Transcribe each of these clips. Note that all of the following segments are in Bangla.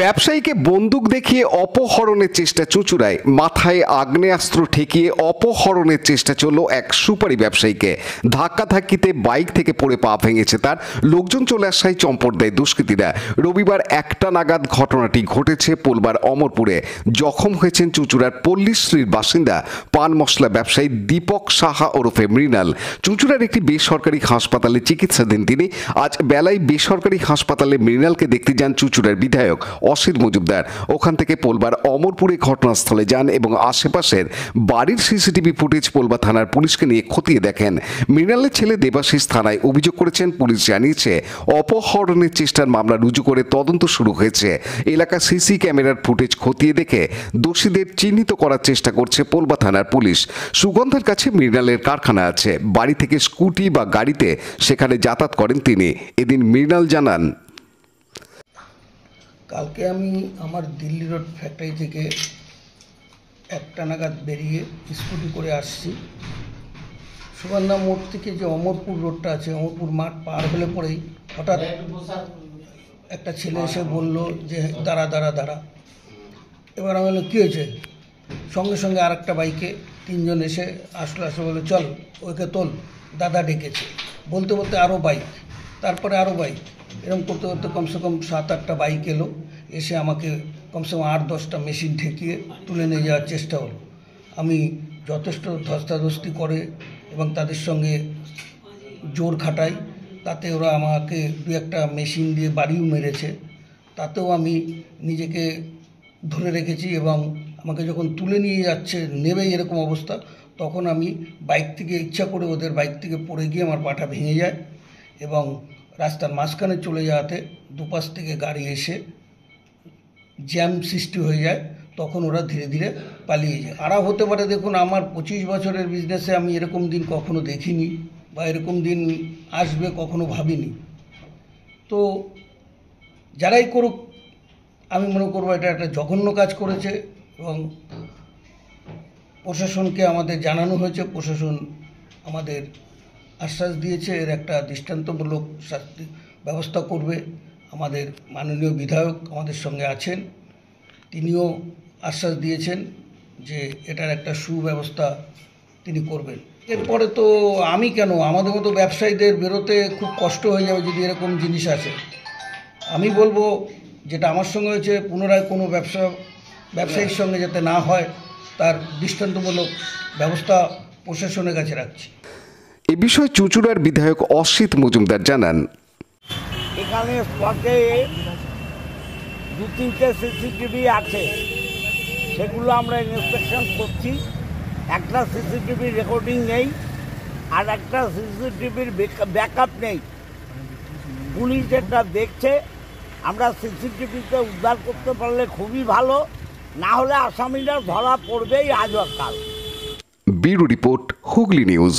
ব্যবসায়ীকে বন্দুক দেখিয়ে অপহরণের চেষ্টা চুঁচুড়ায়, মাথায় আগ্নেয়াস্ত্র ঠেকিয়ে অপহরণের চেষ্টা চলল এক সুপারি ব্যবসায়ীকে। ধাক্কাধাক্কিতে বাইক থেকে পড়ে পা ভেঙেছে তার। লোকজন চলে আসায় চম্পট দেয় দুষ্কৃতীরা। রবিবার 1টা নাগাদ ঘটনাটি ঘটেছে পোলবার অমরপুরে। জখম হয়েছেন চুঁচুড়ার পল্লীশ্রীর বাসিন্দা পান মশলা ব্যবসায়ী দীপক সাহা ওরফে মৃণাল। চুঁচুড়ার একটি বেসরকারি হাসপাতালে চিকিৎসাধীন তিনি। আজ বেলায় বেসরকারি হাসপাতালে মৃণালকে দেখতে যান চুঁচুড়ার বিধায়ক অসিত মজুমদার। ওখান থেকে পোলবার অমরপুরে ঘটনাস্থলে যান এবং আশেপাশের বাড়ির সিসিটিভি ফুটেজ পোলবা থানার পুলিশকে নিয়ে খতিয়ে দেখেন। মৃণালের ছেলে দেবাশিস থানায় অভিযোগ করেছেন। পুলিশ জানিয়েছে অপহরণের চেষ্টার মামলা রুজু করে তদন্ত শুরু হয়েছে। এলাকার সিসি ক্যামেরার ফুটেজ খতিয়ে দেখে দোষীদের চিহ্নিত করার চেষ্টা করছে পোলবা থানার পুলিশ। সুগন্ধার কাছে মৃণালের কারখানা আছে। বাড়ি থেকে স্কুটি বা গাড়িতে সেখানে যাতায়াত করেন তিনি। এদিন মৃণাল জানান, কালকে আমি আমার দিল্লি রোড ফ্যাক্টরি থেকে 1টা নাগাদ বেরিয়ে স্কুটি করে আসছি। সুগন্ধা মোড় থেকে যে অমরপুর রোডটা আছে, অমরপুর মাঠ পার হলে পরেই হঠাৎ একটা ছেলে এসে বলল যে দাঁড়া দাঁড়া দাঁড়া। এবার আমি বললাম কী হয়েছে? সঙ্গে সঙ্গে আর একটা বাইকে 3জন এসে আসে বলে চল ওকে তোল, দাদা ডেকেছে। বলতে বলতে আরও বাইক, তারপরে আরও বাইক, এরকম করতে করতে কমসে কম 7-8টা বাইক এলো। এসে আমাকে কমসে কম 8-10টা মেশিন ঠেকিয়ে তুলে নিয়ে যাওয়ার চেষ্টা হলো। আমি যথেষ্ট ধস্তাধস্তি করে এবং তাদের সঙ্গে জোর খাটাই, তাতে ওরা আমাকে 2-1টা মেশিন দিয়ে বাড়িও মেরেছে। তাতেও আমি নিজেকে ধরে রেখেছি এবং আমাকে যখন তুলে নিয়ে যাচ্ছে নেবেই এরকম অবস্থা, তখন আমি বাইক থেকে ইচ্ছা করে ওদের বাইক থেকে পড়ে গিয়ে আমার পাটা ভেঙে যায় এবং রাস্তার মাঝখানে চলে যাওয়াতে দুপাশ থেকে গাড়ি এসে জ্যাম সৃষ্টি হয়ে যায়। তখন ওরা ধীরে ধীরে পালিয়ে যায়। আরাও হতে পারে, দেখুন আমার 25 বছরের বিজনেসে আমি এরকম দিন কখনো দেখিনি বা এরকম দিন আসবে কখনো ভাবিনি। তো যারাই করুক, আমি মনে করবো এটা একটা জঘন্য কাজ করেছে এবং প্রশাসনকে আমাদের জানানো হয়েছে। প্রশাসন আমাদের আশ্বাস দিয়েছে এর একটা দৃষ্টান্তমূলক শাস্তি ব্যবস্থা করবে। আমাদের মাননীয় বিধায়ক আমাদের সঙ্গে আছেন, তিনিও আশ্বাস দিয়েছেন যে এটার একটা সুব্যবস্থা তিনি করবেন। এরপরে তো আমি কেন, আমাদের মতো ব্যবসায়ীদের বেরোতে খুব কষ্ট হয়ে যাবে যদি এরকম জিনিস আসে। আমি বলবো যেটা আমার সঙ্গে হয়েছে পুনরায় কোনো ব্যবসায়ীর সঙ্গে যাতে না হয় তার দৃষ্টান্তমূলক ব্যবস্থা প্রশাসনের কাছে রাখছি। এ বিষয়ে চুঁচুড়ার বিধায়ক অসিত মজুমদার জানান, এখানে স্পটে 2-3টে সিসিটিভি আছে, সেগুলো আমরা ইন্সপেকশন করছি। একটা সিসিটিভি রেকর্ডিং নেই আর একটা সিসিটিভির ব্যাকআপ নেই। পুলিশ এটা দেখছে। আমরা সিসিটিভিতে উদ্ধার করতে পারলে খুবই ভালো, না হলে আসামিরা ধরা পড়বেই আজ বা কাল। Bureau report, Hooghly news.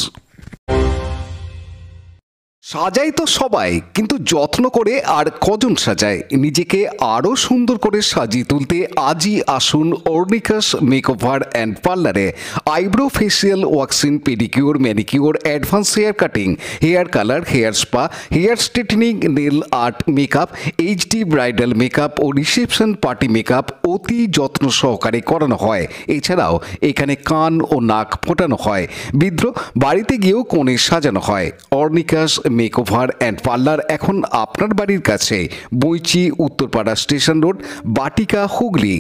সাজাই তো সবাই, কিন্তু যত্ন করে আর কজন সাজায়? নিজেকে আরও সুন্দর করে সাজিয়ে তুলতে আজই আসুন অর্নিকাস মেকওভার অ্যান্ড পার্লারে। Eyebrow, facial, waxing, pedicure, manicure, advance hair cutting, hair colour, hair spa, hair straightening, nail art, makeup, HD bridal makeup ও রিসেপশন পার্টি মেকআপ অতি যত্ন সহকারে করানো হয়। এছাড়াও এখানে কান ও নাক ফোটানো হয়। বিদ্রো বাড়িতে গিয়েও কোণে সাজানো হয়। অর্নিকাস মেকওভার অ্যান্ড পার্লার এখন আপনার বাড়ির কাছে, বইচি, উত্তরপাড়া স্টেশন রোড, বাটিকা, হুগলি।